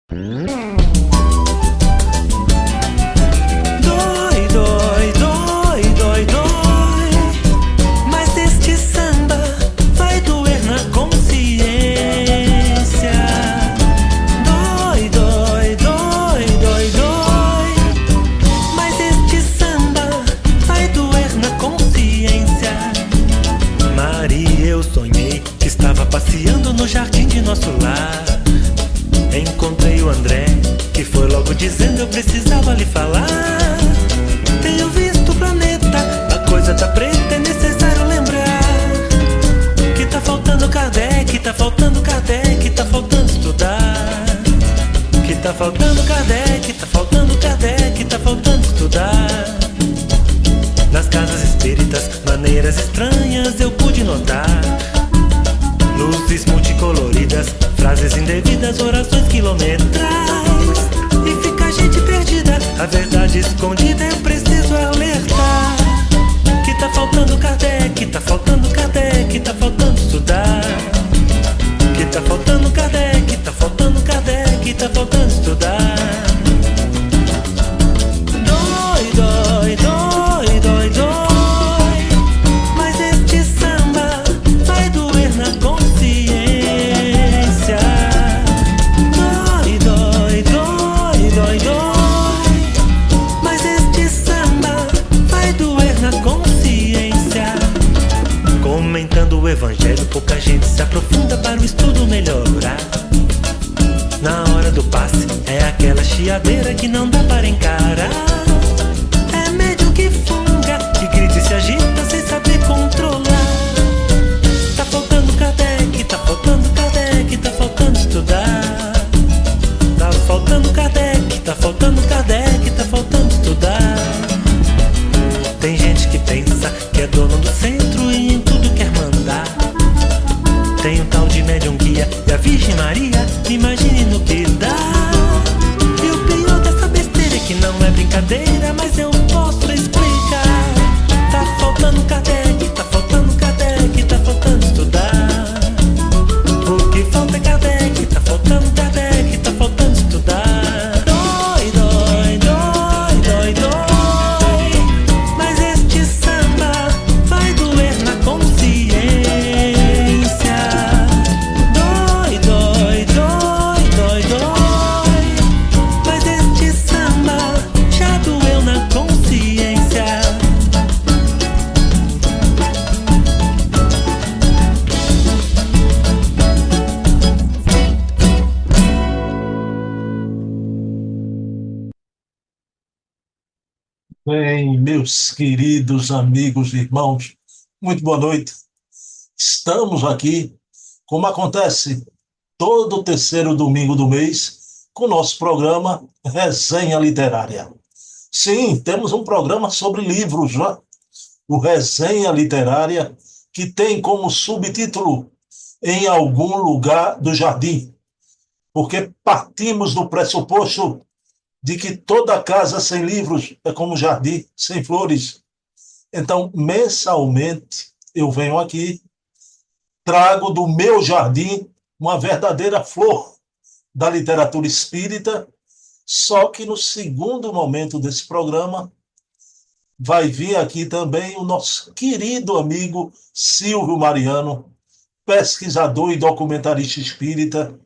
Dói, dói, dói, dói, dói. Mas este samba vai doer na consciência. Dói, dói, dói, dói, dói. Mas este samba vai doer na consciência. Maria, eu sonhei que estava passeando no jardim de nosso lar. Encontrei o André, que foi logo dizendo eu precisava lhe falar. Tenho visto o planeta, a coisa tá preta, é necessário lembrar que tá faltando Kardec, tá faltando Kardec, tá faltando estudar. Que tá faltando Kardec, tá faltando Kardec, tá faltando estudar. Nas casas espíritas, maneiras estranhas eu pude notar. Luzes multicoloridas, frases indevidas, orações quilometrais. E fica a gente perdida, a verdade escondida, eu preciso alertar que tá faltando Kardec, tá faltando Kardec, tá faltando estudar. Que tá faltando Kardec, tá faltando Kardec, tá faltando estudar. Dói, dói, dói, dói, dói. Mas este samba vai doer na consciência. Dói, dói, dói, dói, dói. Mas este samba vai doer na consciência. Comentando o evangelho, pouca gente se aprofunda para o estudo melhorar. Na hora do passe, é aquela chiadeira que não dá para encarar. É médium que funga, que grita e se agita sem saber controlar. Tá faltando Kardec, tá faltando Kardec, tá faltando estudar. Tá faltando Kardec, tá faltando Kardec, tá faltando estudar. Tem gente que pensa que é dono do centro e em tudo quer mandar. Tem um tal de médium guia e a Virgem Maria, imagine no que dá. E o pior dessa besteira é que não é brincadeira, mas eu posso explicar. Tá faltando Kardec, tá faltando Kardec, tá faltando estudar. O que falta é Kardec, tá faltando Kardec, tá faltando estudar. Dói, dói, dói, dói, dói. Mas este samba vai doer na consciência. Dói, dói, dói, dói, dói. Mas este samba já doeu na consciência. Bem, meus queridos amigos e irmãos, muito boa noite. Estamos aqui, como acontece todo terceiro domingo do mês, com o nosso programa Resenha Literária. Sim, temos um programa sobre livros, né? O Resenha Literária, que tem como subtítulo Em Algum Lugar do Jardim, porque partimos do pressuposto de que toda casa sem livros é como um jardim sem flores. Então, mensalmente, eu venho aqui, trago do meu jardim uma verdadeira flor da literatura espírita, só que no segundo momento desse programa vai vir aqui também o nosso querido amigo Silvio Mariano, pesquisador e documentarista espírita,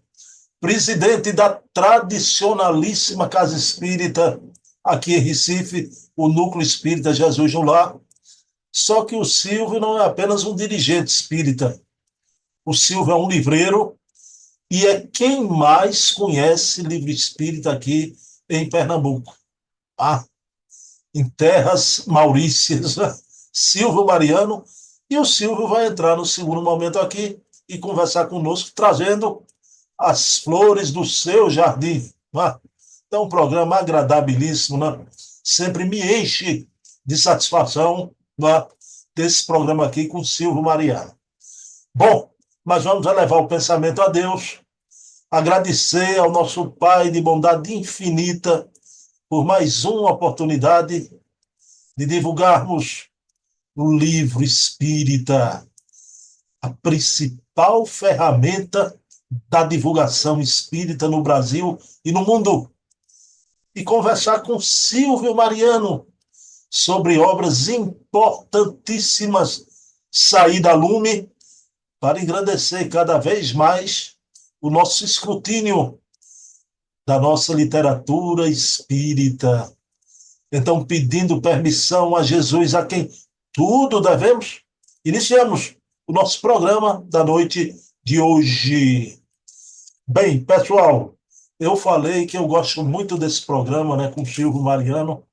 presidente da tradicionalíssima Casa Espírita aqui em Recife, o Núcleo Espírita Jesus no Lar. Só que o Silvio não é apenas um dirigente espírita. O Silvio é um livreiro e é quem mais conhece livro espírita aqui em Pernambuco. Em terras maurícias, Silvio Mariano. E o Silvio vai entrar no segundo momento aqui e conversar conosco, trazendo as flores do seu jardim. Então, um programa agradabilíssimo, né? Sempre me enche de satisfação, né, desse programa aqui com o Silvio Mariano. Bom, mas vamos elevar o pensamento a Deus, agradecer ao nosso Pai de bondade infinita por mais uma oportunidade de divulgarmos o livro espírita, a principal ferramenta da divulgação espírita no Brasil e no mundo, e conversar com Silvio Mariano sobre obras importantíssimas sair da lume para engrandecer cada vez mais o nosso escrutínio da nossa literatura espírita. Então, pedindo permissão a Jesus, a quem tudo devemos, iniciamos o nosso programa da noite de hoje. Bem, pessoal, eu falei que eu gosto muito desse programa, né, com o Silvio Mariano.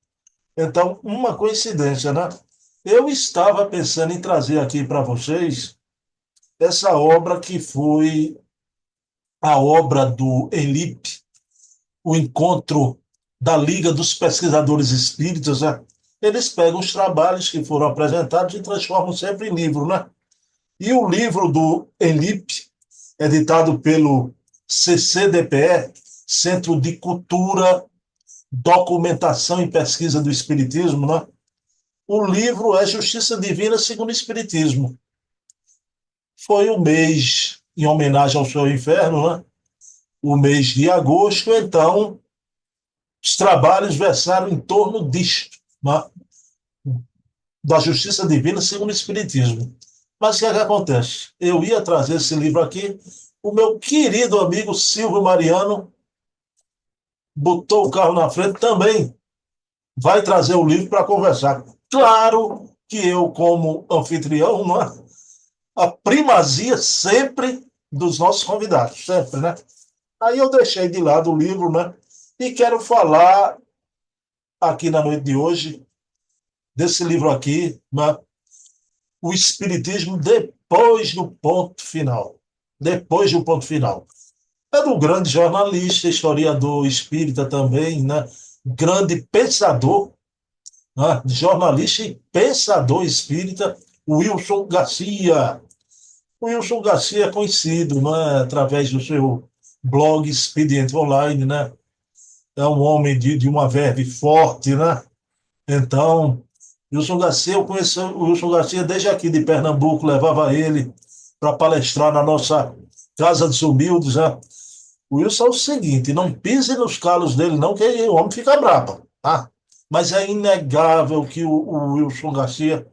Então, uma coincidência, né? Eu estava pensando em trazer aqui para vocês essa obra que foi a obra do ENLIP, o encontro da Liga dos Pesquisadores Espíritas, né? Eles pegam os trabalhos que foram apresentados e transformam sempre em livro, né? E o livro do ENLIP, editado pelo CCDPE, Centro de Cultura, Documentação e Pesquisa do Espiritismo, né? O livro é Justiça Divina segundo o Espiritismo. Foi o mês em homenagem ao seu inferno, né? O mês de agosto, então os trabalhos versaram em torno disto, né? Da Justiça Divina segundo o Espiritismo. Mas o que é que acontece? Eu ia trazer esse livro aqui, o meu querido amigo Silvio Mariano botou o carro na frente também, vai trazer o livro para conversar. Claro que eu, como anfitrião, não é? A primazia sempre dos nossos convidados, sempre, né? Aí eu deixei de lado o livro, né? E quero falar aqui na noite de hoje desse livro aqui, né? O Espiritismo depois do ponto final. Depois do ponto final. É do grande jornalista, historiador espírita também, né? Grande pensador, né? Jornalista e pensador espírita, Wilson Garcia. O Wilson Garcia é conhecido, né? Através do seu blog Expediente Online, né? É um homem de uma verve forte, né? Então, Wilson Garcia, eu conheço o Wilson Garcia desde aqui de Pernambuco, levava ele para palestrar na nossa Casa dos Humildes, né? O Wilson é o seguinte, não pise nos calos dele não, que o homem fica bravo, tá? Mas é inegável que o Wilson Garcia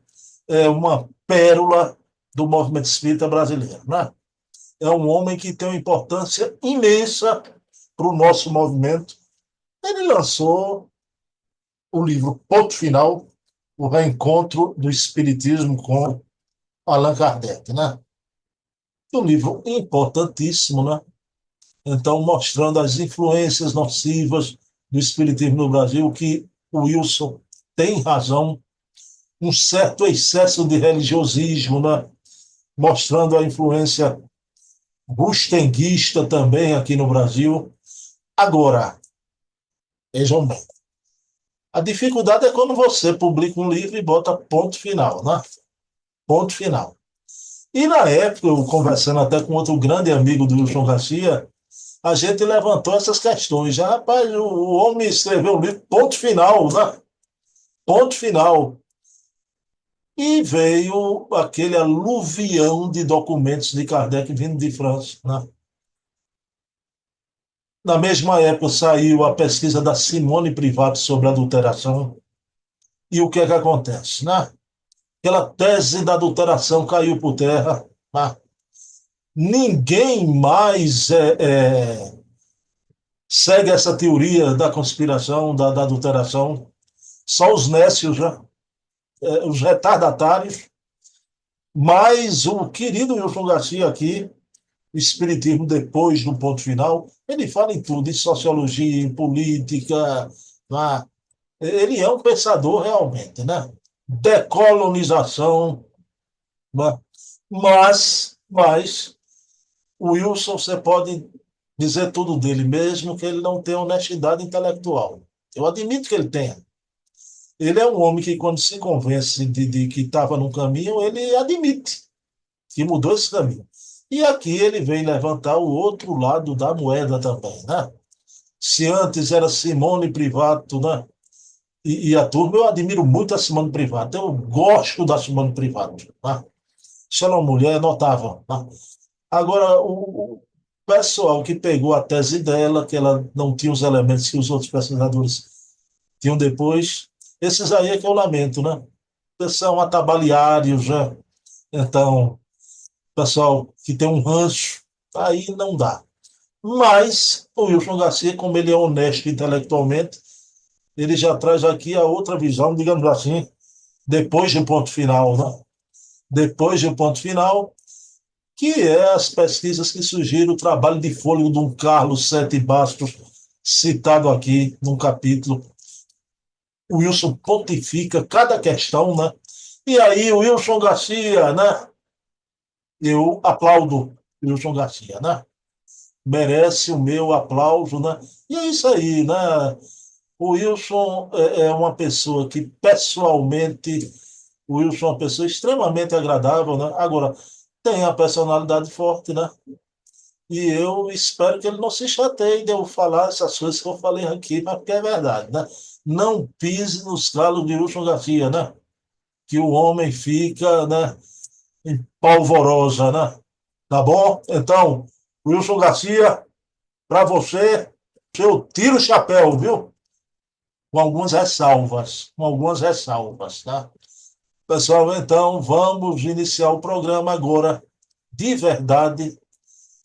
é uma pérola do movimento espírita brasileiro, né? É um homem que tem uma importância imensa para o nosso movimento. Ele lançou o livro Ponto Final, o reencontro do Espiritismo com Allan Kardec, né? Um livro importantíssimo, né? Então, mostrando as influências nocivas do Espiritismo no Brasil, que o Wilson tem razão, um certo excesso de religiosismo, né? Mostrando a influência bustenguista também aqui no Brasil. Agora, vejam bem, a dificuldade é quando você publica um livro e bota ponto final, né? Ponto final. E na época, eu conversando até com outro grande amigo do Wilson Garcia, a gente levantou essas questões. Já, rapaz, o homem escreveu um livro, ponto final, né? Ponto final. E veio aquele aluvião de documentos de Kardec vindo de França, né? Na mesma época saiu a pesquisa da Simone Privato sobre adulteração. E o que é que acontece, né? Aquela tese da adulteração caiu por terra, né? Ninguém mais segue essa teoria da conspiração, da adulteração. Só os nécios, né? Os retardatários. Mas o querido Wilson Garcia aqui, o Espiritismo depois do ponto final, ele fala em tudo, em sociologia, em política, né? Ele é um pensador realmente, né? Decolonização, né? Mas o Wilson, você pode dizer tudo dele, mesmo que ele não tenha honestidade intelectual. Eu admito que ele tenha. Ele é um homem que, quando se convence de que estava no caminho, ele admite que mudou esse caminho. E aqui ele vem levantar o outro lado da moeda também, né? Se antes era Simone Privato, né? E a turma, eu admiro muito a Simone Privato. Eu gosto da Simone Privato, né? Se ela é uma mulher notável, né? Agora, pessoal que pegou a tese dela, que ela não tinha os elementos que os outros pesquisadores tinham depois, esses aí é que eu lamento, né? São atabalhados já. Então, pessoal que tem um ranço, aí não dá. Mas o Wilson Garcia, como ele é honesto intelectualmente, ele já traz aqui a outra visão, digamos assim, depois do ponto final, né? Depois do ponto final, que é as pesquisas que surgiram, o trabalho de fôlego de um Carlos Sete Bastos, citado aqui num capítulo. O Wilson pontifica cada questão, né? E aí, o Wilson Garcia, né? Eu aplaudo o Wilson Garcia, né? Merece o meu aplauso, né? E é isso aí, né? O Wilson é uma pessoa que, pessoalmente, o Wilson é uma pessoa extremamente agradável, né? Agora, tem a personalidade forte, né? E eu espero que ele não se chateie de eu falar essas coisas que eu falei aqui, mas porque é verdade, né? Não pise nos calos de Wilson Garcia, né? Que o homem fica, né, em polvorosa, né? Tá bom? Então, Wilson Garcia, para você, eu tiro o chapéu, viu? Com algumas ressalvas, tá? Pessoal, então vamos iniciar o programa agora, de verdade,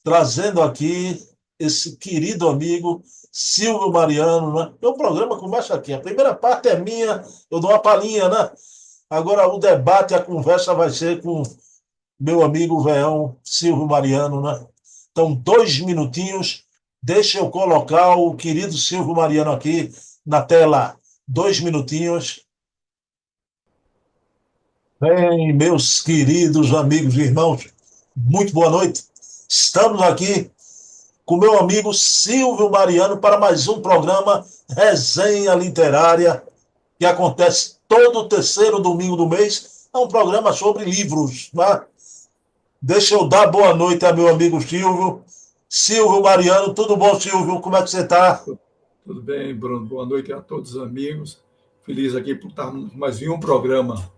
trazendo aqui esse querido amigo Silvio Mariano, né? O programa começa aqui. A primeira parte é minha, eu dou uma palhinha, né? Agora o debate, a conversa vai ser com meu amigo Veão Silvio Mariano, né? Então, 2 minutinhos, deixa eu colocar o querido Silvio Mariano aqui na tela. 2 minutinhos. Bem, meus queridos amigos e irmãos, muito boa noite. Estamos aqui com meu amigo Silvio Mariano para mais um programa Resenha Literária, que acontece todo terceiro domingo do mês. É um programa sobre livros, né? Deixa eu dar boa noite a meu amigo Silvio. Silvio Mariano, tudo bom, Silvio? Como é que você está? Tudo bem, Bruno? Boa noite a todos os amigos. Feliz aqui por estar mais em um programa.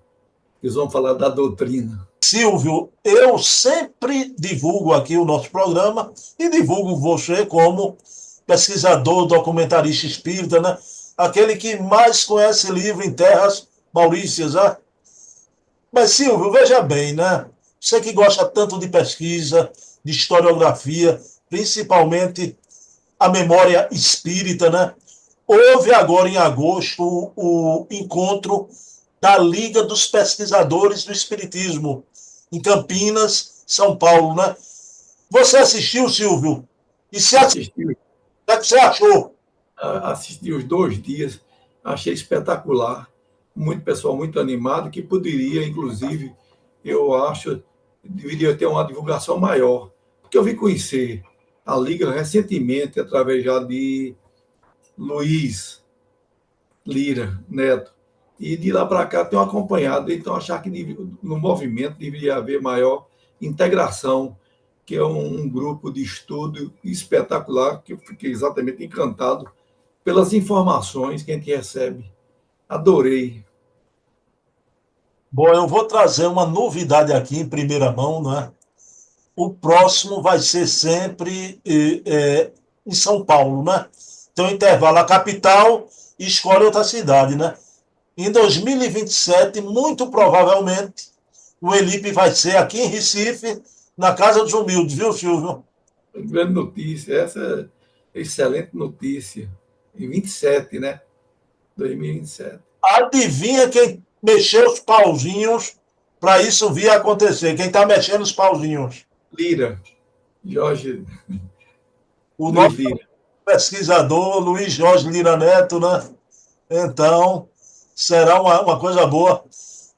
Eles vão falar da doutrina. Silvio, eu sempre divulgo aqui o nosso programa e divulgo você como pesquisador, documentarista espírita, né? Aquele que mais conhece livro em terras maurícias, né? Mas, Silvio, veja bem, né? Você que gosta tanto de pesquisa, de historiografia, principalmente a memória espírita, né? Houve agora em agosto o encontro da Liga dos Pesquisadores do Espiritismo, em Campinas, São Paulo, né? Você assistiu, Silvio? E se assistiu, Assisti, o que você achou? assisti os 2 dias, achei espetacular. Muito pessoal muito animado, que poderia, inclusive, eu acho, deveria ter uma divulgação maior. Porque eu vim conhecer a Liga recentemente, através já de Luiz Lira Neto. E de lá para cá tenho acompanhado, então achar que no movimento deveria haver maior integração, que é um grupo de estudo espetacular, que eu fiquei exatamente encantado pelas informações que a gente recebe. Adorei. Bom, eu vou trazer uma novidade aqui em primeira mão, né? O próximo vai ser sempre em São Paulo, né? Então, intervalo a capital e escolhe outra cidade, né? Em 2027, muito provavelmente, o Elipe vai ser aqui em Recife, na Casa dos Humildes, viu, Silvio? Grande notícia, essa é excelente notícia. Em 27, né? 2027. Adivinha quem mexeu os pauzinhos para isso vir a acontecer? Quem está mexendo os pauzinhos? Lira, Jorge O Luiz nosso Lira. pesquisador, Luiz Jorge Lira Neto, né? Então, será uma coisa boa.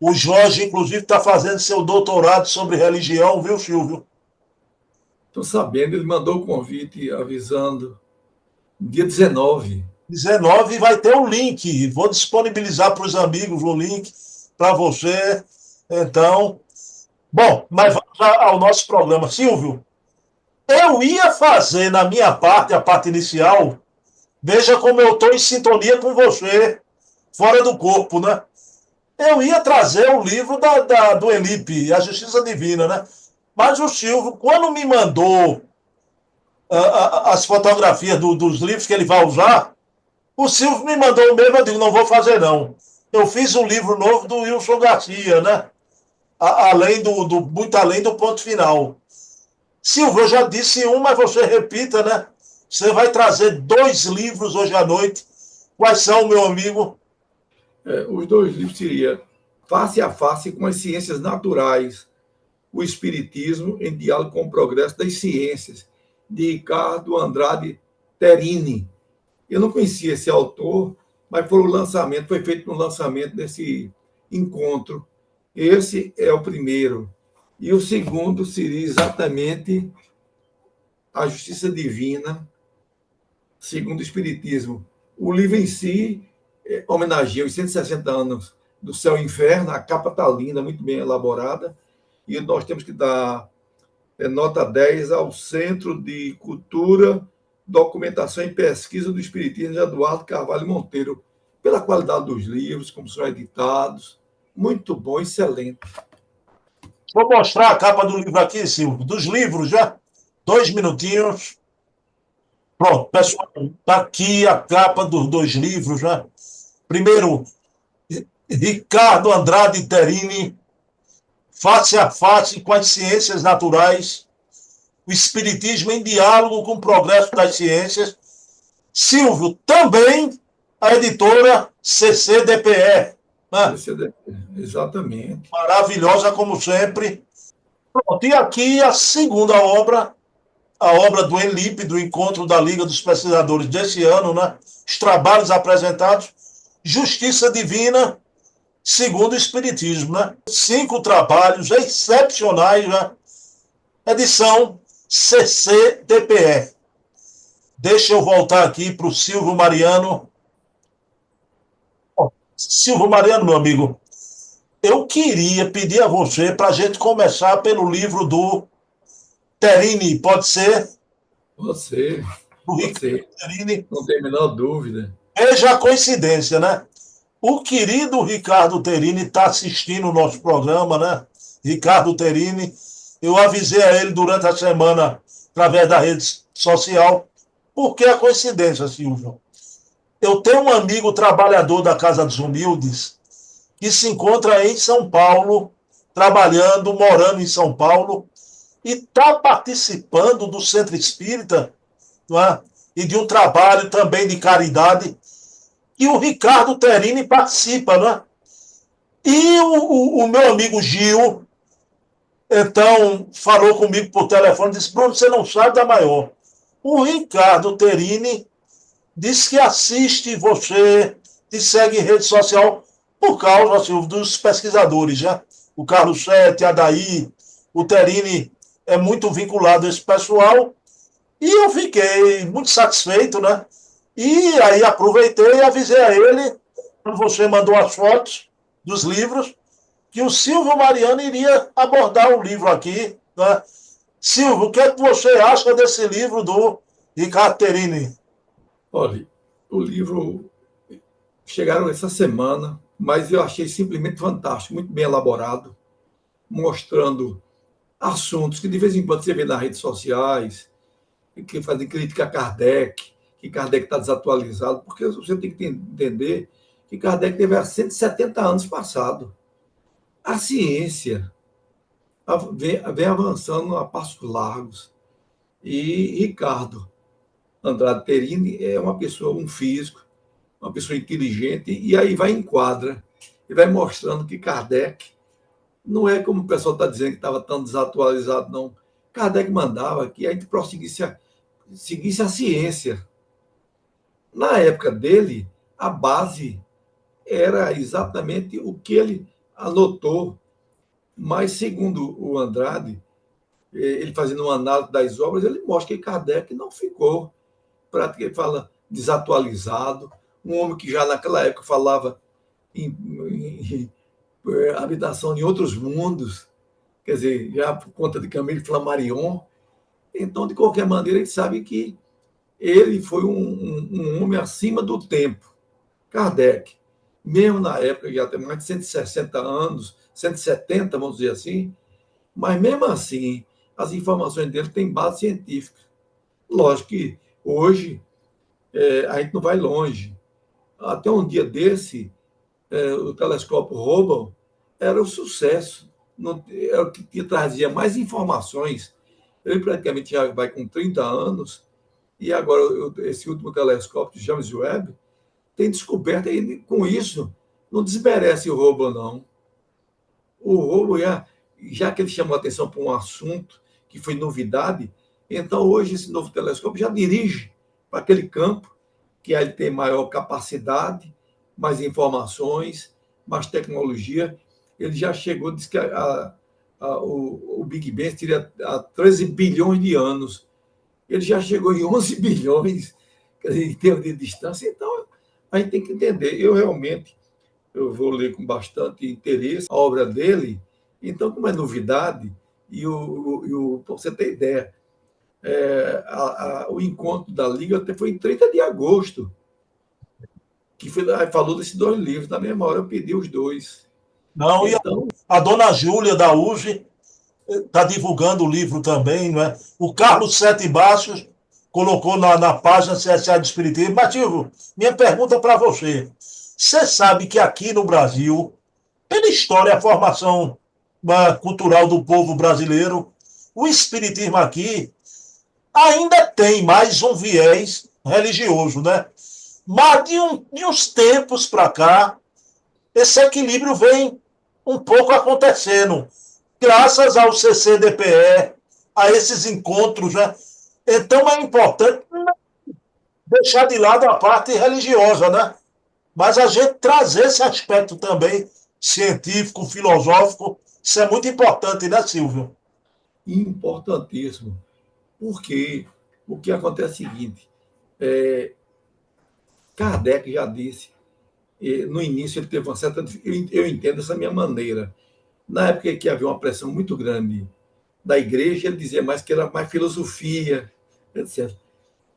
O Jorge, inclusive, está fazendo seu doutorado sobre religião, viu, Silvio? Estou sabendo, ele mandou o convite avisando dia 19. 19 vai ter um link. Vou disponibilizar para os amigos o link para você. Então, bom, mas vamos ao nosso programa. Silvio, eu ia fazer na minha parte, a parte inicial, veja como eu estou em sintonia com você, fora do corpo, né? Eu ia trazer o livro do Elipe, A Justiça Divina, né? Mas o Silvio, quando me mandou as fotografias dos livros que ele vai usar. O Silvio me mandou o mesmo, eu digo, não vou fazer não. Eu fiz um livro novo do Wilson Garcia, né? Muito além do ponto final. Silvio, eu já disse um, mas você repita, né? Você vai trazer 2 livros hoje à noite. Quais são, meu amigo? Os 2 livros seriam Face a Face com as Ciências Naturais, o Espiritismo em Diálogo com o Progresso das Ciências, de Ricardo Andrade Terini. Eu não conhecia esse autor, mas foi feito no lançamento desse encontro. Esse é o primeiro. E o segundo seria exatamente A Justiça Divina, segundo o Espiritismo. O livro em si homenageia os 160 anos do Céu e Inferno, a capa está linda, muito bem elaborada, e nós temos que dar nota 10 ao Centro de Cultura, Documentação e Pesquisa do Espiritismo de Eduardo Carvalho Monteiro, pela qualidade dos livros, como são editados. Muito bom, excelente. Vou mostrar a capa do livro aqui, Silvio. Dos livros, já. 2 minutinhos. Pronto, pessoal. Está aqui a capa dos 2 livros, já. Primeiro, Ricardo Andrade Terini, Face a Face com as Ciências Naturais, o Espiritismo em Diálogo com o Progresso das Ciências. Silvio, também a editora CCDPE. Né? Exatamente. Maravilhosa, como sempre. Pronto, e aqui a segunda obra, a obra do ENLIP, do Encontro da Liga dos Pesquisadores desse ano, né? Os trabalhos apresentados, Justiça Divina, segundo o Espiritismo, né? 5 trabalhos excepcionais, né? Edição CCDPE. Deixa eu voltar aqui para o Silvio Mariano. Silvio Mariano, meu amigo, eu queria pedir a você para a gente começar pelo livro do Terini, pode ser? Você. Do Ricardo Terini. Não tem a menor dúvida. Veja a coincidência, né? O querido Ricardo Terini está assistindo o nosso programa, né? Ricardo Terini. Eu avisei a ele durante a semana, através da rede social, porque a coincidência, Silvio. Eu tenho um amigo trabalhador da Casa dos Humildes que se encontra em São Paulo, trabalhando, morando em São Paulo, e está participando do Centro Espírita, não é? E de um trabalho também de caridade, e o Ricardo Terini participa, não é? E o meu amigo Gil, então, falou comigo por telefone, disse, Bruno, você não sabe da maior. O Ricardo Terini disse que assiste você, te segue em rede social, por causa, assim, dos pesquisadores, né? O Carlos Sete, a Daí, o Terini é muito vinculado a esse pessoal, e eu fiquei muito satisfeito, né? E aí aproveitei e avisei a ele, quando você mandou as fotos dos livros, que o Silvio Mariano iria abordar o livro aqui, né? Silvio, o que é que você acha desse livro do Ricardo Terini? Olha, o livro chegaram essa semana, mas eu achei simplesmente fantástico, muito bem elaborado, mostrando assuntos que de vez em quando você vê nas redes sociais, que fazem crítica a Kardec, que Kardec está desatualizado, porque você tem que entender que Kardec teve há 170 anos passado. A ciência vem avançando a passos largos. E Ricardo Andrade Terini é uma pessoa, um físico, uma pessoa inteligente, e aí vai enquadra e vai mostrando que Kardec não é como o pessoal está dizendo que estava tão desatualizado, não. Kardec mandava que a gente seguisse a ciência. Na época dele, a base era exatamente o que ele anotou, mas, segundo o Andrade, ele fazendo uma análise das obras, ele mostra que Kardec não ficou, praticamente fala, desatualizado, um homem que já naquela época falava em habitação de outros mundos, quer dizer, já por conta de Camille Flammarion. Então, de qualquer maneira, a gente sabe que ele foi um homem acima do tempo. Kardec, mesmo na época, já tem mais de 160 anos, 170, vamos dizer assim, mas mesmo assim, as informações dele têm base científica. Lógico que hoje a gente não vai longe. Até um dia desse, o telescópio Hubble era um sucesso. Não, era o que trazia mais informações. Ele praticamente já vai com 30 anos, e agora esse último telescópio, James Webb, tem descoberto, e com isso, não desmerece o Hubble, não. O Hubble, já que ele chamou a atenção para um assunto que foi novidade, então hoje esse novo telescópio já dirige para aquele campo, que aí tem maior capacidade, mais informações, mais tecnologia. Ele já chegou, disse que o Big Bang teria há 13 bilhões de anos. Ele já chegou em 11 bilhões, quer dizer, em termos de distância. Então, a gente tem que entender. Eu vou ler com bastante interesse a obra dele. Então, como é novidade, para você ter ideia, o encontro da Liga até foi em 30 de agosto, que falou desses 2 livros. Na mesma hora eu pedi os 2. Não, e Então, a dona Júlia da UGE está divulgando o livro também, não é? O Carlos Sete Baixos colocou na página CSA de Espiritismo. Matilde, minha pergunta para você. Você sabe que aqui no Brasil, pela história, a formação cultural do povo brasileiro, o Espiritismo aqui ainda tem mais um viés religioso, né? Mas de uns tempos para cá, esse equilíbrio vem um pouco acontecendo, graças ao CCDPE, a esses encontros, né? Então é importante deixar de lado a parte religiosa, né? Mas a gente trazer esse aspecto também científico, filosófico, isso é muito importante, né, Silvio? importantíssimo, porque o que acontece é o seguinte, Kardec já disse, no início ele teve uma certa... Eu entendo essa minha maneira. Na época que havia uma pressão muito grande da igreja, ele dizia mais que era mais filosofia, etc.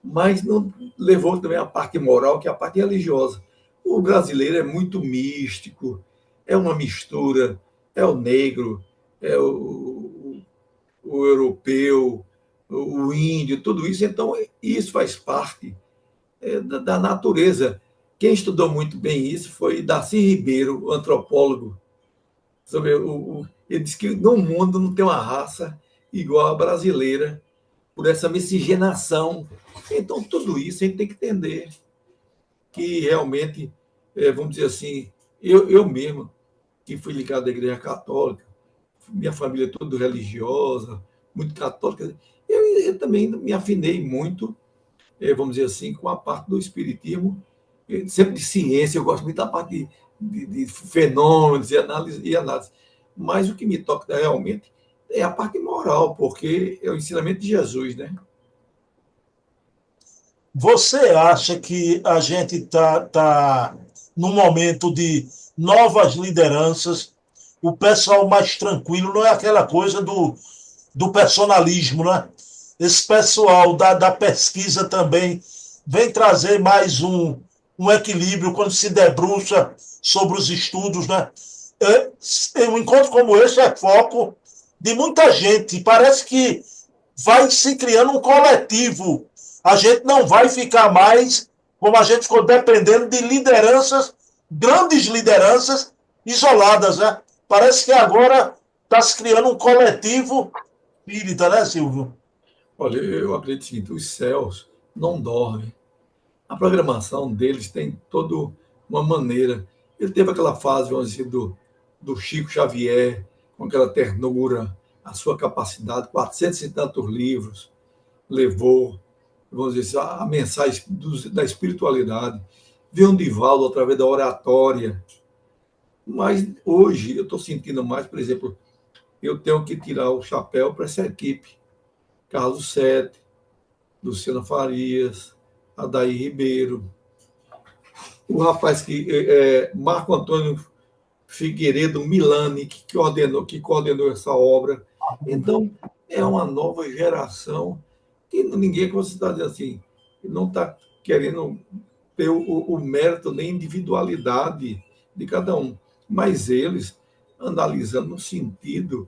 Mas não levou também a parte moral, que é a parte religiosa. O brasileiro é muito místico, é uma mistura, é o negro, é o europeu, o índio, tudo isso. Então, isso faz parte da natureza. Quem estudou muito bem isso foi Darcy Ribeiro, o antropólogo. Sobre ele disse que no mundo não tem uma raça igual a brasileira, por essa miscigenação. Então, tudo isso a gente tem que entender que realmente, vamos dizer assim, eu mesmo, que fui ligado à Igreja Católica, minha família é toda religiosa, muito católica, eu também me afinei muito, vamos dizer assim, com a parte do espiritismo, sempre de ciência, eu gosto muito da parte de fenômenos e análise. Mas o que me toca realmente é a parte moral, porque é o ensinamento de Jesus, né? Você acha que a gente tá num momento de novas lideranças, o pessoal mais tranquilo, não é aquela coisa do personalismo, né? Esse pessoal da pesquisa também vem trazer mais um equilíbrio quando se debruça sobre os estudos, né? Um encontro como esse é foco de muita gente. Parece que vai se criando um coletivo. A gente não vai ficar mais como a gente ficou dependendo de lideranças, grandes lideranças isoladas, né? Parece que agora está se criando um coletivo espírita, né, Silvio? Olha, eu acredito o seguinte, os céus não dormem. A programação deles tem toda uma maneira. Ele teve aquela fase, vamos dizer, do Chico Xavier, com aquela ternura, a sua capacidade, 400 e tantos livros, levou, vamos dizer, a mensagem da espiritualidade. Veio um Divaldo através da oratória. Mas hoje eu estou sentindo mais, por exemplo, eu tenho que tirar o chapéu para essa equipe. Carlos Sete, Luciano Farias, Adair Ribeiro, o rapaz Marco Antônio Figueiredo Milani, que coordenou essa obra. Então, é uma nova geração que ninguém, como você está dizendo assim, não está querendo ter o mérito nem individualidade de cada um, mas eles analisando no sentido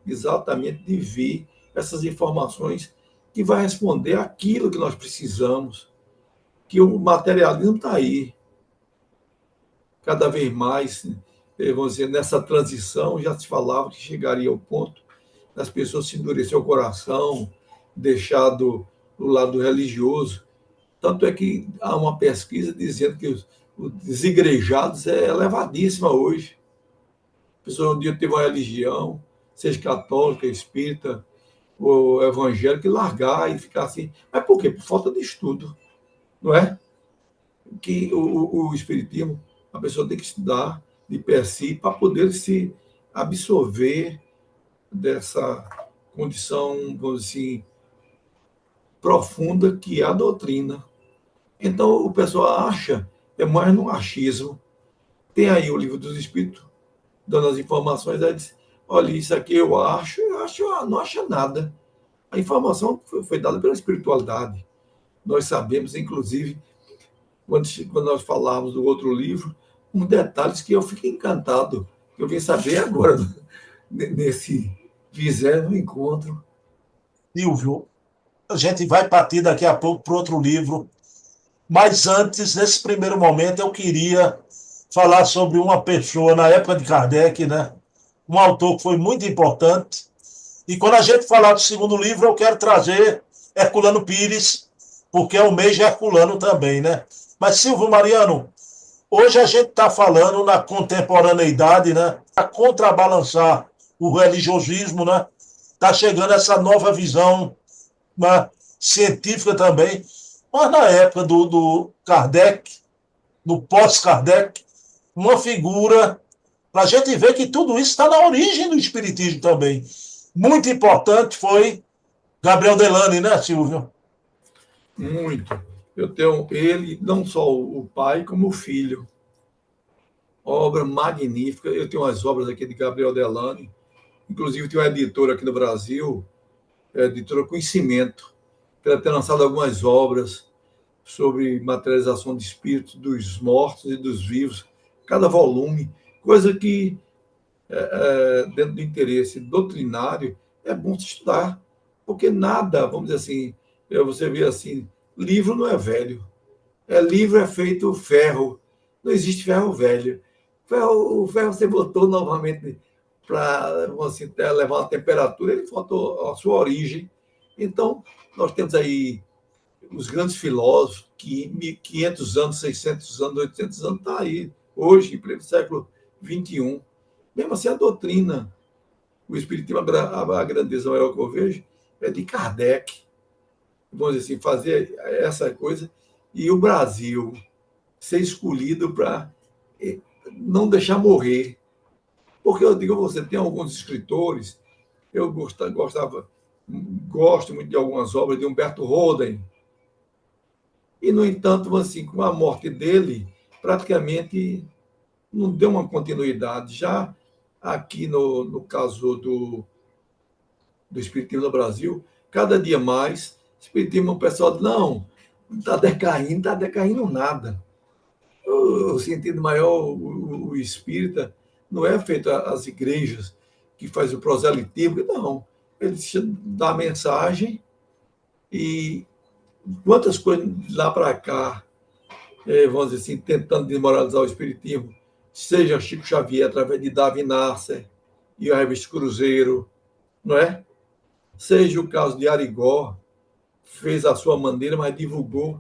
exatamente de ver essas informações que vai responder aquilo que nós precisamos, que o materialismo está aí. Cada vez mais, vamos dizer, nessa transição, já se falava que chegaria ao ponto das pessoas se endurecer o coração, deixar do lado religioso. Tanto é que há uma pesquisa dizendo que os desigrejados é elevadíssima hoje. A pessoa um dia teve uma religião, seja católica, espírita ou evangélica, e largar e ficar assim. Mas por quê? Por falta de estudo, não é? Que o espiritismo, a pessoa tem que estudar de per si para poder se absorver dessa condição, vamos dizer assim, profunda que é a doutrina. Então, o pessoal acha, é mais no achismo. Tem aí o Livro dos Espíritos, dando as informações, aí diz, olha, isso aqui eu acho, não acha nada. A informação foi dada pela espiritualidade. Nós sabemos, inclusive, quando nós falávamos do outro livro, uns detalhes que eu fiquei encantado, que eu vim saber agora, nesse 20º encontro. Silvio, a gente vai partir daqui a pouco para outro livro, mas antes, nesse primeiro momento, eu queria falar sobre uma pessoa na época de Kardec, né? Um autor que foi muito importante. E quando a gente falar do segundo livro, eu quero trazer Herculano Pires, porque é o mês de Herculano também, né? Mas, Silvio Mariano, hoje a gente está falando na contemporaneidade, né? Para contrabalançar o religiosismo, né? Está chegando essa nova visão, né? Científica também. Mas na época do Kardec, no pós-Kardec, uma figura para a gente ver que tudo isso está na origem do Espiritismo também. Muito importante foi Gabriel Delany, né, Silvio? Muito. Eu tenho ele, não só o pai, como o filho. Obra magnífica. Eu tenho as obras aqui de Gabriel Delany. Inclusive, tem uma editora aqui no Brasil, a editora Conhecimento, que ela tem lançado algumas obras sobre materialização de espíritos dos mortos e dos vivos, cada volume, coisa que, dentro do interesse doutrinário, é bom se estudar, porque nada, vamos dizer assim, você vê assim, livro não é velho, livro é feito ferro, não existe ferro velho. O ferro você botou novamente para assim, levar uma temperatura, ele faltou a sua origem. Então, nós temos aí os grandes filósofos, que 500 anos, 600 anos, 800 anos, está aí, hoje, em pleno século XXI. Mesmo assim, a doutrina, o Espiritismo, a grandeza maior que eu vejo, é de Kardec. Vamos dizer assim, fazer essa coisa, e o Brasil ser escolhido para não deixar morrer. Porque eu digo a você, tem alguns escritores, eu gosto muito de algumas obras de Humberto Roden, e, no entanto, assim, com a morte dele, praticamente não deu uma continuidade. Já aqui no caso do Espiritismo no Brasil, cada dia mais, o Espiritismo, o pessoal diz, não está decaindo nada. O sentido maior, o espírita, não é feito as igrejas que faz o proselitismo, não. Ele dá a mensagem e quantas coisas lá para cá, vamos dizer assim, tentando desmoralizar o espiritismo, seja Chico Xavier através de Davi Nasser e a revista Cruzeiro, não é? Seja o caso de Arigó, fez a sua maneira, mas divulgou.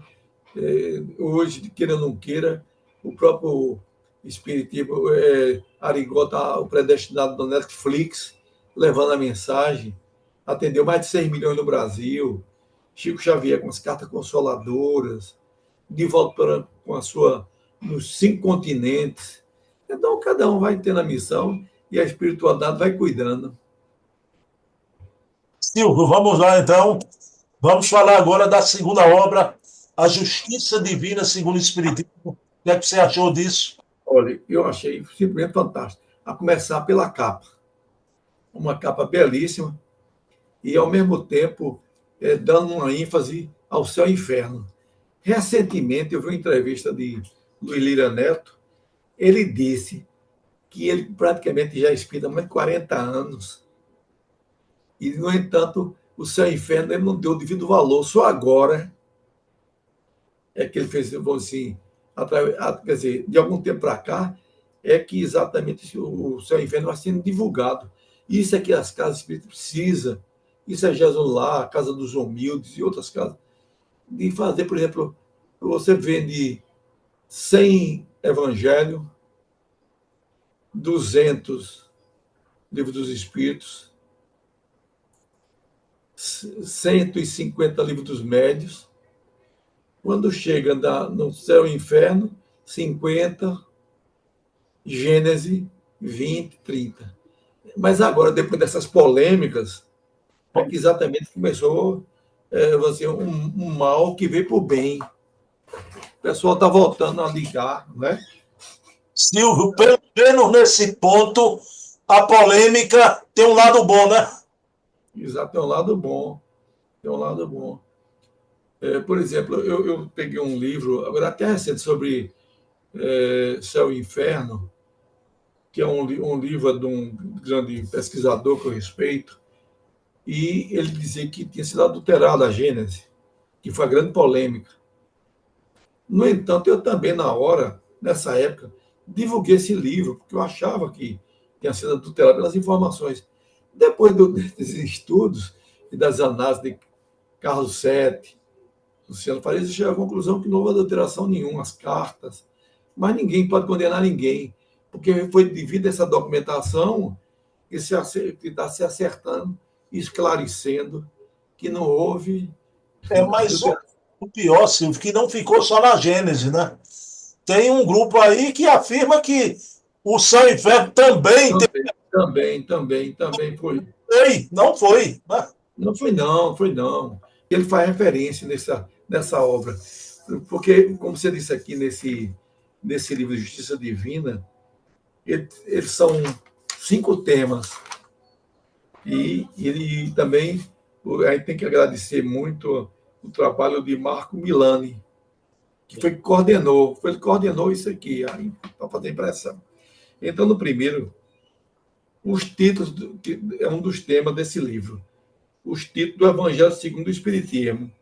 Hoje, queira ou não queira, o próprio espiritismo, Arigó está o predestinado do Netflix, levando a mensagem, atendeu mais de 6 milhões no Brasil. Chico Xavier com as cartas consoladoras, de volta com a sua nos 5 continentes. Então, cada um vai tendo a missão e a espiritualidade vai cuidando. Silvio, vamos lá então. Vamos falar agora da segunda obra, A Justiça Divina segundo o Espiritismo. O que é que você achou disso? Olha, eu achei simplesmente fantástico. A começar pela capa. Uma capa belíssima e, ao mesmo tempo, dando uma ênfase ao céu e inferno. Recentemente, eu vi uma entrevista de Luiz Lira Neto. Ele disse que ele praticamente já espírita há mais de 40 anos. E, no entanto, o céu e o inferno ele não deu o devido valor. Só agora é que ele fez, vamos assim, quer dizer, de algum tempo para cá, é que exatamente o céu e o inferno vai sendo divulgado. Isso é que as casas espíritas precisam. Isso é Jesus lá, a Casa dos Humildes e outras casas. De fazer, por exemplo, você vende 100 evangelhos, 200 livros dos Espíritos, 150 livros dos médios. Quando chega no céu e inferno, 50, Gênesis 20, 30. Mas agora, depois dessas polêmicas, é que exatamente começou assim, um mal que veio para o bem. O pessoal está voltando a ligar, né? Silvio, pelo menos nesse ponto, a polêmica tem um lado bom, né? Exato, tem um lado bom. Tem um lado bom. Por exemplo, eu peguei um livro, agora até recente, sobre Céu e Inferno, que é um livro de um grande pesquisador que eu respeito, e ele dizia que tinha sido adulterada a Gênese, que foi a grande polêmica. No entanto, eu também, nessa época, divulguei esse livro, porque eu achava que tinha sido adulterado pelas informações. Depois desses estudos e das análises de Carlos Sete, Luciano Farias, chegou à conclusão que não houve adulteração nenhuma, as cartas, mas ninguém pode condenar ninguém, porque foi devido a essa documentação que está se acertando, esclarecendo que não houve Mas o pior, Silvio, que não ficou só na Gênese, né? Tem um grupo aí que afirma que o céu e o inferno também também foi. foi, não foi, né? Não foi não, foi não. Ele faz referência nessa obra. Porque, como você disse aqui nesse livro Justiça Divina, eles são 5 temas. E ele também, a gente tem que agradecer muito o trabalho de Marco Milani, que ele coordenou isso aqui, para fazer impressão. Então, no primeiro, os títulos, que é um dos temas desse livro, os títulos do Evangelho segundo o Espiritismo,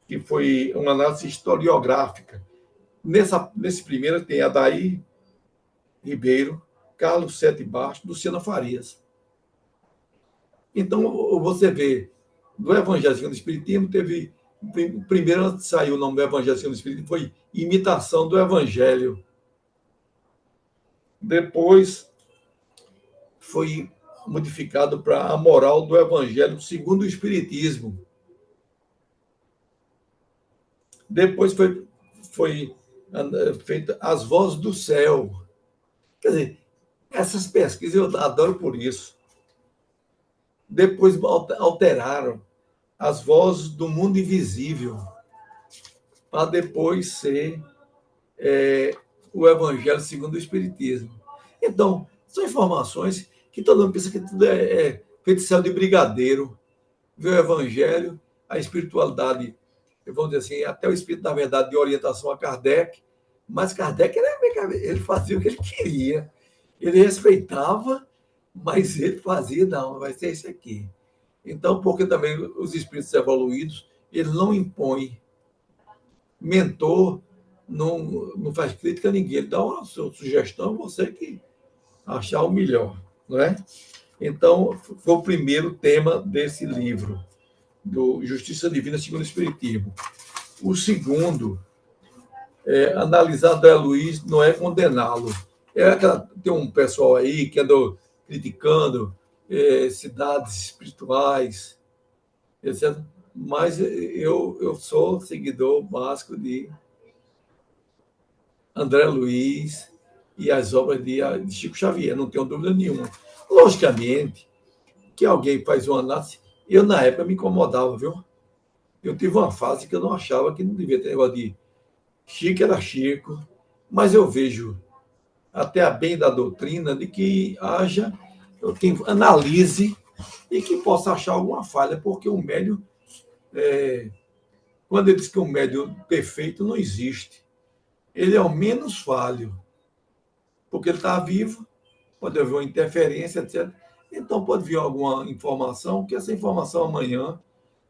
que foi uma análise historiográfica. Nesse primeiro tem Adair Ribeiro, Carlos Sete Bastos, Luciana Farias. Então, você vê, do Evangelho segundo o Espiritismo, teve. Primeiro, antes de sair o nome do Evangelho segundo o Espiritismo, foi Imitação do Evangelho. Depois, foi modificado para A Moral do Evangelho segundo o Espiritismo. Depois foi feita As Vozes do Céu. Quer dizer, essas pesquisas eu adoro por isso. Depois alteraram As Vozes do Mundo Invisível, para depois ser o Evangelho segundo o Espiritismo. Então, são informações que todo mundo pensa que tudo é feitiçaria de brigadeiro. Vê o Evangelho, a espiritualidade, vamos dizer assim, até o Espírito da Verdade de orientação a Kardec, mas Kardec ele fazia o que ele queria. Ele respeitava, mas ele fazia, não, vai ser esse aqui. Então, porque também os espíritos evoluídos, eles não impõem. Mentor não faz crítica a ninguém, ele dá uma sugestão, você que achar o melhor, não é? Então, foi o primeiro tema desse livro, do Justiça Divina segundo o Espiritismo. O segundo, analisar André Luiz não é condená-lo. Tem um pessoal aí que andou criticando cidades espirituais, etc. Mas eu sou seguidor básico de André Luiz e as obras de Chico Xavier, não tenho dúvida nenhuma. Logicamente, que alguém faz uma análise, eu na época me incomodava, viu? Eu tive uma fase que eu não achava que não devia ter negócio de Chico era Chico, mas eu vejo até a bem da doutrina de que haja quem analise e que possa achar alguma falha, porque o médium, quando ele diz que um médium perfeito não existe, ele é o menos falho, porque ele está vivo, pode haver uma interferência, etc. Então pode vir alguma informação, que essa informação amanhã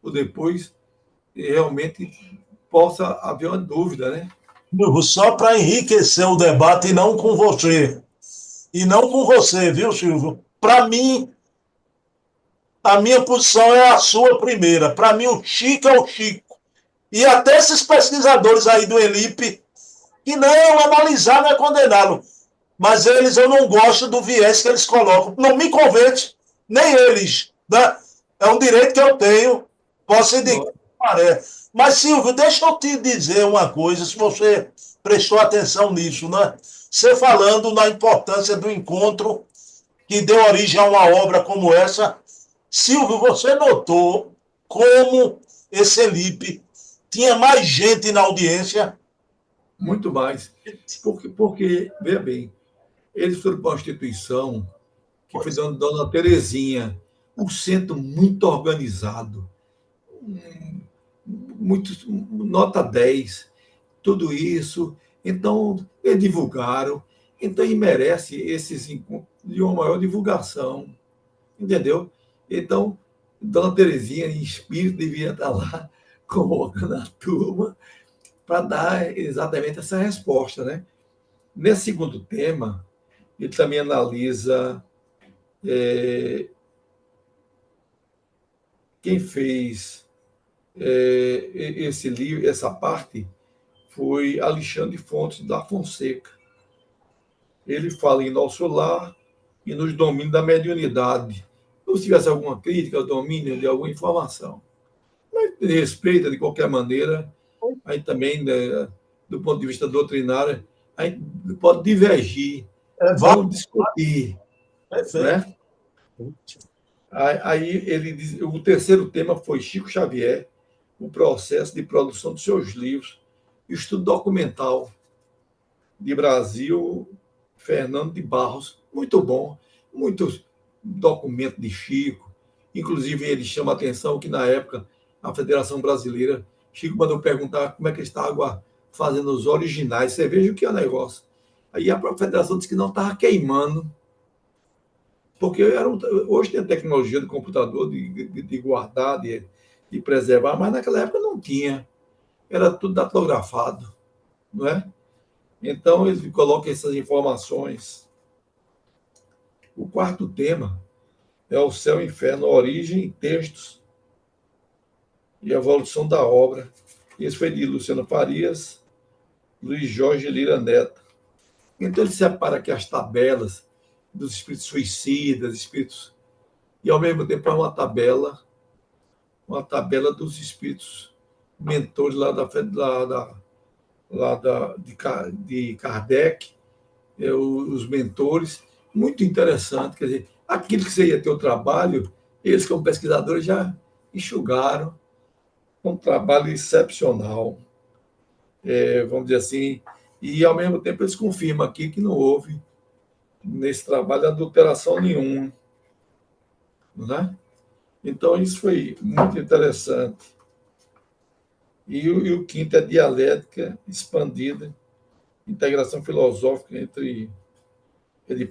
ou depois realmente possa haver uma dúvida, né? Só para enriquecer o debate e não com você. E não com você, viu, Silvio? Para mim, a minha posição é a sua primeira. Para mim, o Chico é o Chico. E até esses pesquisadores aí do Elipe, que não analisar, não é condená-lo. Mas eles, eu não gosto do viés que eles colocam. Não me convence, nem eles. Né? É um direito que eu tenho. Posso indicar o que parece. Mas, Silvio, deixa eu te dizer uma coisa, se você prestou atenção nisso, né? Você falando na importância do encontro que deu origem a uma obra como essa. Silvio, você notou como esse Elipe tinha mais gente na audiência? Muito mais. Porque veja bem, eles foram para uma instituição que foi Dona Terezinha, um centro muito organizado, muito, nota 10, tudo isso. Então, eles divulgaram, então ele merece esses encontros de uma maior divulgação, entendeu? Então, Dona Terezinha, em espírito, devia estar lá convocando a turma para dar exatamente essa resposta, né? Nesse segundo tema, ele também analisa quem fez esse livro, essa parte, foi Alexandre Fontes da Fonseca. Ele fala em Nosso Lar e nos domínios da mediunidade. Ou se tivesse alguma crítica ao domínio de alguma informação. Mas respeita, de qualquer maneira, aí também, né, do ponto de vista doutrinário, a gente pode divergir, não discutir, né? Aí ele diz, o terceiro tema foi Chico Xavier, o processo de produção dos seus livros, e o estudo documental de Brasil, Fernando de Barros, muito bom, muitos documentos de Chico, inclusive ele chama a atenção que na época a Federação Brasileira, Chico mandou perguntar como é que estava fazendo os originais, você veja o que é o negócio. Aí a própria Federação disse que não estava queimando, porque hoje tem a tecnologia do computador de guardar, de preservar, mas naquela época não tinha, era tudo datilografado, não é? Então, ele coloca essas informações. O quarto tema é o céu e inferno, origem, textos e evolução da obra. Esse foi de Luciano Farias, Luiz Jorge Lira Neto. Então, ele separa aqui as tabelas dos espíritos suicidas, espíritos, e ao mesmo tempo é uma tabela dos espíritos mentores lá de Kardec, os mentores, muito interessante. Quer dizer, aquilo que você ia ter o trabalho, eles, como pesquisadores, já enxugaram, um trabalho excepcional, vamos dizer assim, e ao mesmo tempo eles confirmam aqui que não houve nesse trabalho adulteração nenhuma, né? Então isso foi muito interessante. E o quinto é dialética expandida, integração filosófica entre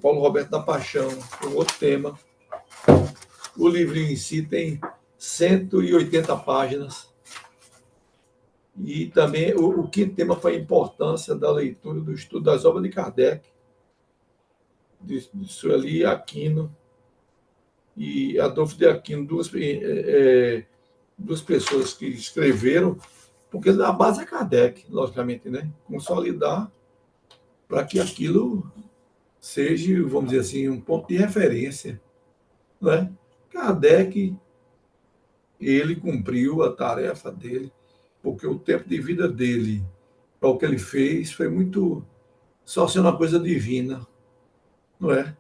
Paulo Roberto da Paixão, um outro tema. O livrinho em si tem 180 páginas. E também o quinto tema foi a importância da leitura, do estudo das obras de Kardec, de Sueli Aquino e Adolfo de Aquino, duas pessoas que escreveram, porque a base é Kardec, logicamente, né? Consolidar para que aquilo seja, vamos dizer assim, um ponto de referência, né? Kardec, ele cumpriu a tarefa dele, porque o tempo de vida dele, para o que ele fez, foi muito, só sendo uma coisa divina, não é?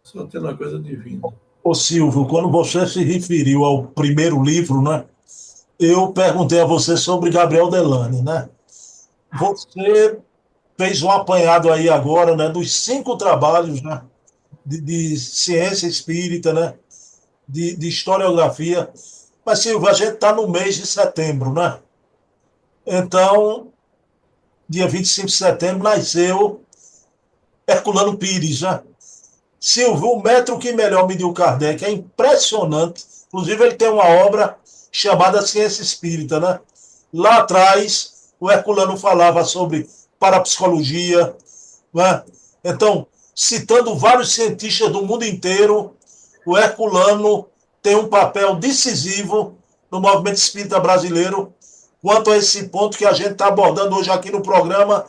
Só tendo uma coisa divina. Ô Silvio, quando você se referiu ao primeiro livro, né? Eu perguntei a você sobre Gabriel Delane, né? Você fez um apanhado aí agora, né? Dos 5 trabalhos, né? De ciência espírita, né? De historiografia. Mas, Silvio, a gente está no mês de setembro, né? Então, dia 25 de setembro, nasceu Herculano Pires, né? Silvio, o metro que melhor mediu Kardec é impressionante. Inclusive, ele tem uma obra chamada Ciência Espírita, né? Lá atrás, o Herculano falava sobre parapsicologia, né? Então, citando vários cientistas do mundo inteiro, o Herculano tem um papel decisivo no movimento espírita brasileiro quanto a esse ponto que a gente está abordando hoje aqui no programa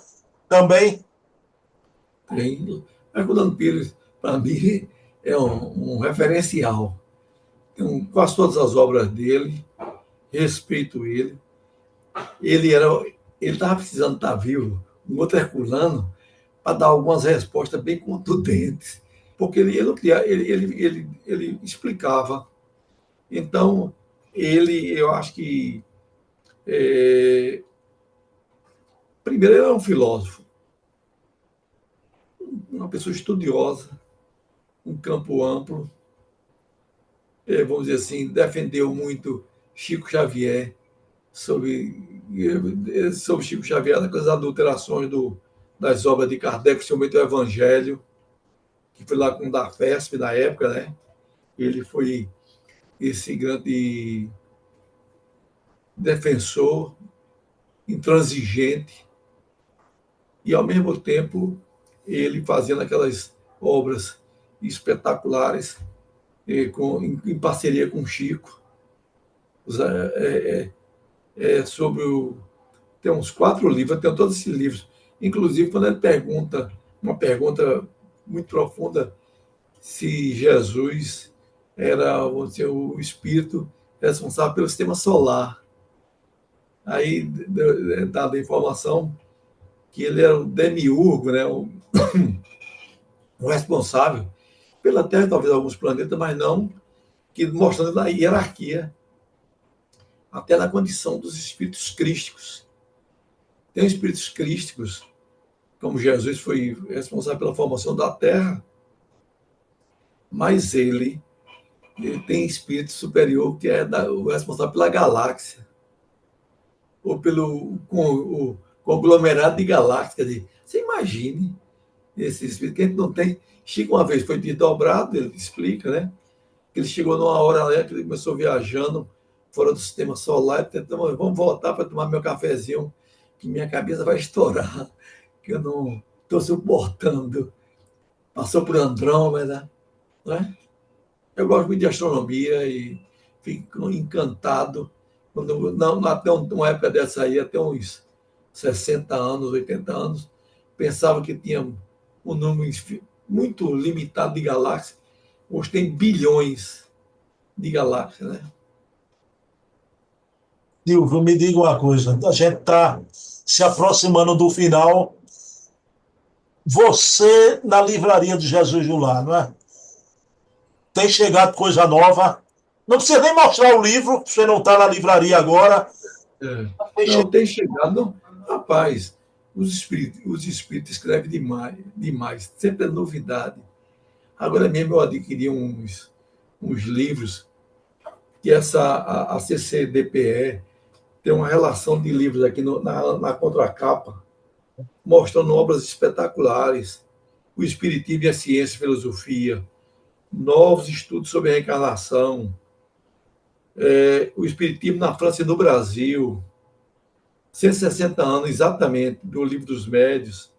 também. Tem. Herculano Pires, para mim, é um referencial. Tenho quase todas as obras dele, respeito ele. Ele estava precisando estar vivo, um outro Herculano, para dar algumas respostas bem contundentes, porque ele explicava. Então, eu acho que, primeiro, ele era um filósofo, uma pessoa estudiosa, um campo amplo, vamos dizer assim, defendeu muito Chico Xavier, sobre Chico Xavier, aquelas adulterações das obras de Kardec, principalmente o Evangelho, que foi lá com o da FESP na época, né? Ele foi esse grande defensor, intransigente, e, ao mesmo tempo, ele fazendo aquelas obras espetaculares em parceria com Chico, sobre tem uns 4 livros, tem todos esses livros. Inclusive, quando ele pergunta, uma pergunta muito profunda, se Jesus era, vamos dizer, o espírito responsável pelo sistema solar. Aí, dada a informação que ele era o demiurgo, né, o responsável pela Terra, talvez alguns planetas, mas não, que mostrando a hierarquia, até na condição dos espíritos crísticos. Tem espíritos crísticos, como Jesus foi responsável pela formação da Terra, mas ele tem espírito superior que é o responsável pela galáxia, ou pelo o conglomerado de galáxias. Você imagine esse espírito que a gente não tem. Chico, uma vez, foi desdobrado, ele explica, né? Que ele chegou numa hora lá, que ele começou viajando fora do sistema solar, tentando, vamos voltar para tomar meu cafezinho, que minha cabeça vai estourar, que eu não estou suportando. Passou por Andrômeda, né? Eu gosto muito de astronomia e fico encantado. Até uma época dessa aí, até uns 60 anos, 80 anos, pensava que tinha um número muito limitado de galáxias. Hoje tem bilhões de galáxias, né? Silvio, me diga uma coisa, a gente está se aproximando do final. Você, na livraria de Jesus Goulart, não é? Tem chegado coisa nova. Não precisa nem mostrar o livro, você não está na livraria agora. Não, tem chegado. Rapaz, os espíritos escrevem demais. Sempre é novidade. Agora mesmo eu adquiri uns livros que a CCDPE tem uma relação de livros aqui na contracapa, mostrando obras espetaculares. O Espiritismo e a Ciência e a Filosofia, novos estudos sobre a reencarnação, o Espiritismo na França e no Brasil, 160 anos exatamente do Livro dos Médios,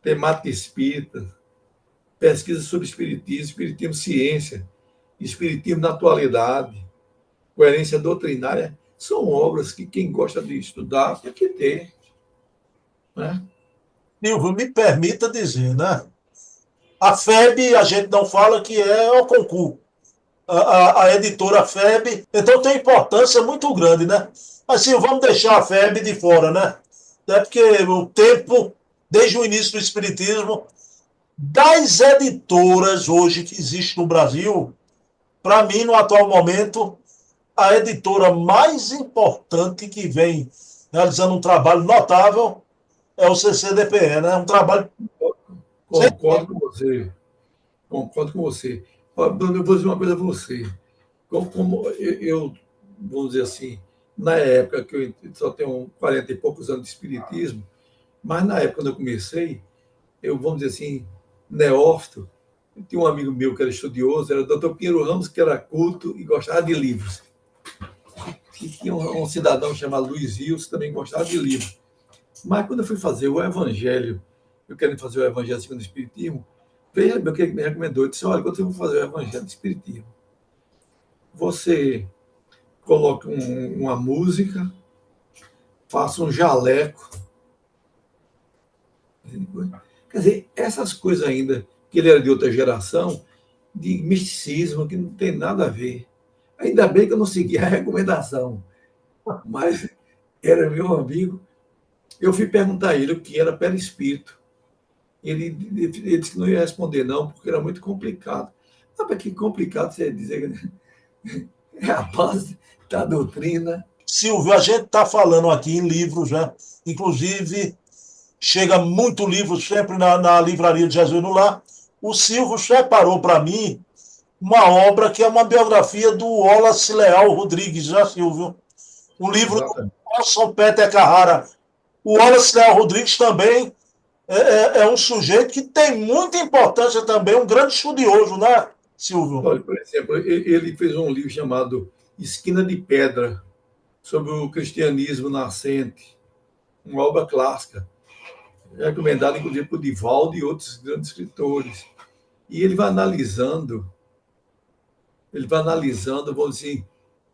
temática espírita, pesquisa sobre Espiritismo, Espiritismo ciência, Espiritismo na atualidade, coerência doutrinária, são obras que quem gosta de estudar tem que ter. Né? Silvio, me permita dizer, né? A FEB, a gente não fala que é o concurso. A editora FEB, então tem importância muito grande, né? Mas sim, vamos deixar a FEB de fora, né? É porque o tempo, desde o início do Espiritismo, das editoras hoje que existe no Brasil, para mim, no atual momento, a editora mais importante que vem realizando um trabalho notável é o CCDPE, né? Um trabalho. Concordo com você. Concordo com você. Bruno, eu vou dizer uma coisa a você. Como vamos dizer assim, na época que eu só tenho 40 e poucos anos de espiritismo, mas na época quando eu comecei, vamos dizer assim, neófito, Tinha um amigo meu que era estudioso, era o doutor Pinheiro Ramos, que era culto e gostava de livros. E tinha um cidadão chamado Luiz Rios, que também gostava de livros. Mas quando eu fui fazer o Evangelho, eu quero fazer o Evangelho segundo o Espiritismo, veja o que ele me recomendou. Ele disse: olha, quando você for fazer o Evangelho do Espiritismo, você coloque uma música, faça um jaleco. Quer dizer, essas coisas ainda, que ele era de outra geração, de misticismo, que não tem nada a ver. Ainda bem que eu não segui a recomendação, mas era meu amigo. Eu fui perguntar a ele o que era perispírito. Ele disse que não ia responder, não, porque era muito complicado. Mas que complicado você dizer que é a base da doutrina. Silvio, a gente está falando aqui em livros, né? Inclusive, chega muito livro sempre na Livraria de Jesus no Lar. O Silvio separou para mim uma obra que é uma biografia do Wallace Leal Rodrigues, já, Silvio? Um livro do Exatamente. Orson Peter Carrara. O Wallace Leal Rodrigues também é um sujeito que tem muita importância também, um grande estudioso, né, Silvio? Olha, por exemplo, ele fez um livro chamado Esquina de Pedra, sobre o cristianismo nascente, uma obra clássica, recomendada inclusive por Divaldo e outros grandes escritores. E ele vai analisando, vamos dizer,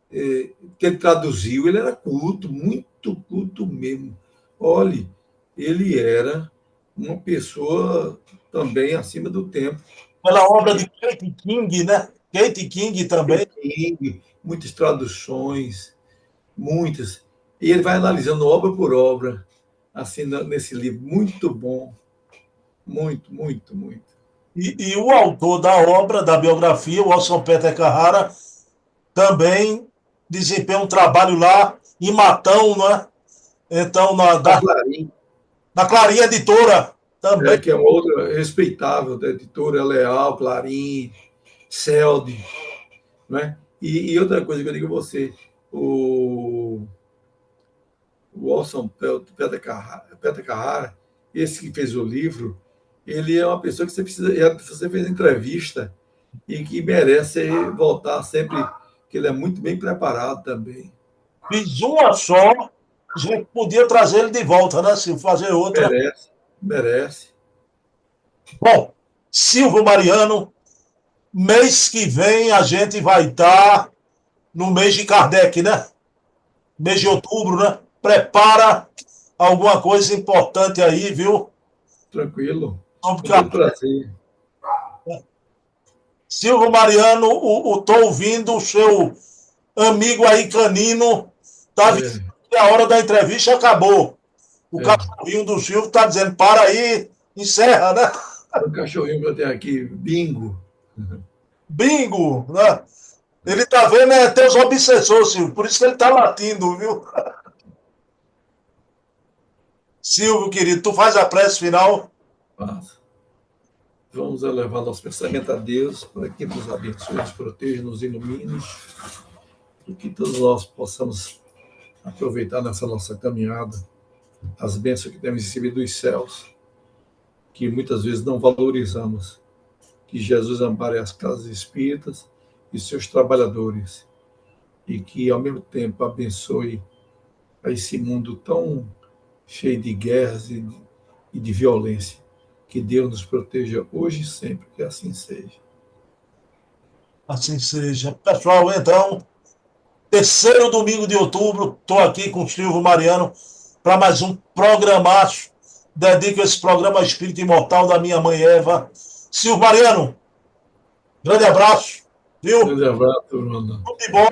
que ele traduziu, ele era culto, muito culto mesmo. Olhe, ele era uma pessoa também acima do tempo. Pela obra de Kate King, né? Kate King também. King, muitas traduções, muitas. E ele vai analisando obra por obra, assim, nesse livro. Muito bom. Muito, muito, muito. E o autor da obra, da biografia, o Orson Peter Carrara, também desempenha um trabalho lá em Matão, né? Então, A Clarim, na Clarinha Editora também. que é uma outra respeitável, da editora Leal, Clarim, Celde, né? E outra coisa que eu digo a você, o Orson Peter Carrara, esse que fez o livro, ele é uma pessoa que você fez entrevista e que merece voltar sempre, que ele é muito bem preparado também. Fiz uma só, a gente podia trazer ele de volta, né, Silvio? Fazer outra. Merece, merece. Bom, Silvio Mariano, mês que vem a gente vai estar no mês de Kardec, né? Mês de outubro, né? Prepara alguma coisa importante aí, viu? Tranquilo. Sobre Com todo Kardec. prazer. Silvio Mariano, tô ouvindo o seu amigo aí, Canino, tá dizendo É, que a hora da entrevista acabou. O é. cachorrinho do Silvio tá dizendo, para aí, encerra, né? O cachorrinho que eu tenho aqui, Bingo. Bingo, né? Ele tá vendo teus obsessores, Silvio, por isso que ele tá latindo, viu? Silvio, querido, tu faz a prece final? Passa. Vamos elevar nosso pensamento a Deus para que nos abençoe, nos proteja, nos ilumine, e que todos nós possamos aproveitar nessa nossa caminhada as bênçãos que temos recebido dos céus, que muitas vezes não valorizamos. Que Jesus ampare as casas espíritas e seus trabalhadores, e que, ao mesmo tempo, abençoe a esse mundo tão cheio de guerras e de violência. Que Deus nos proteja hoje e sempre, que assim seja. Assim seja. Pessoal, então, terceiro domingo de outubro, estou aqui com o Silvio Mariano para mais um programaço. Dedico esse programa ao espírito imortal da minha mãe Eva. Silvio Mariano, grande abraço, viu? Grande abraço, Bruno. Tudo de bom.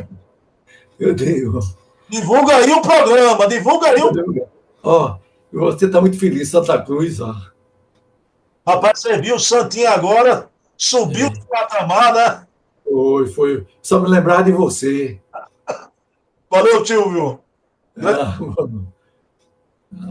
Eu tenho. Divulga aí o programa, divulga aí o. Ó, você está muito feliz, Santa Cruz, ó. Rapaz, você viu o Santinho agora, subiu o patamar, né? Foi. Só me lembrar de você. Valeu, Silvio. Ah,